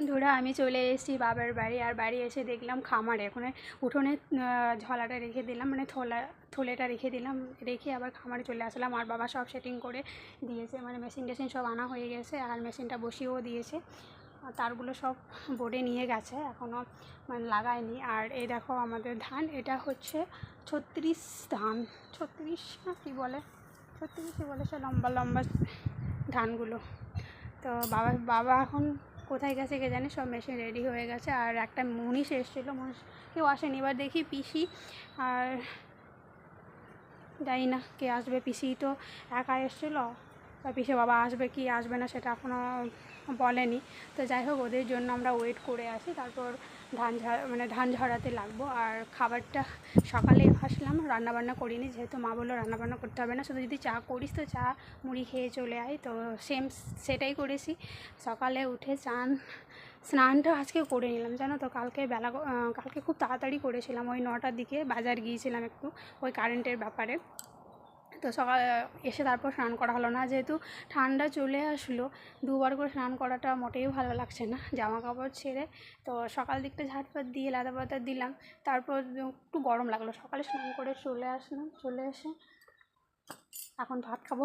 বন্ধুরা আমি চলে এসেছি বাবার বাড়ি। আর বাড়ি এসে দেখলাম খামারে ওখানে উঠোনে ঝোলাটা রেখে দিলাম, মানে থলেটা রেখে দিলাম, রেখে আবার খামারে চলে আসলাম। আর বাবা সব সেটিং করে দিয়েছে, মানে মেশিন টেশিন সব আনা হয়ে গেছে, আর মেশিনটা বসিয়েও দিয়েছে। আর তারগুলো সব বোর্ডে নিয়ে গেছে, এখনও মানে লাগায়নি। আর এই দেখো আমাদের ধান, এটা হচ্ছে 36 ধান, 36 না কী বলে, 36ই বলে, সে লম্বা লম্বা ধানগুলো। তো বাবা এখন কোথায় গেছে কে জানে, সব মেশিন রেডি হয়ে গেছে। আর একটা মনীষ এসেছিলো, মনীষ কেউ আসেনি, এবার দেখি পিসি আর জানি না কে আসবে। পিসি তো একা এসেছিলো, পিসে বাবা আসবে কি আসবে না সেটা এখনও বলেনি। তো যাই হোক, ওদের জন্য আমরা ওয়েট করে আছি, তারপর ধান ঝরাতে লাগবো। আর খাবারটা সকালে আসলাম, রান্নাবান্না করিনি, যেহেতু মা বললো রান্নাবান্না করতে হবে না, শুধু যদি চা করিস তো চা মুড়ি খেয়ে চলে আয়। তো সেটাই করেছি। সকালে উঠে স্নানটা আজকে করে নিলাম, জানো তো। কালকে খুব তাড়াতাড়ি করেছিলাম, ওই 9টার দিকে বাজার গিয়েছিলাম একটু, ওই কারেন্টের ব্যাপারে। তো সকালে এসে তারপর স্নান করা হলো না, যেহেতু ঠান্ডা চলে আসলো। দুবার করে স্নান করাটা মোটেই ভালো লাগছে না, জামা কাপড় ছেড়ে। তো সকাল দিকটা ঝাঁটপাট দিয়ে লাদা পাতা দিলাম, তারপর একটু গরম লাগলো, সকালে স্নান করে চলে আসলাম। চলে এসে এখন ভাত খাবো।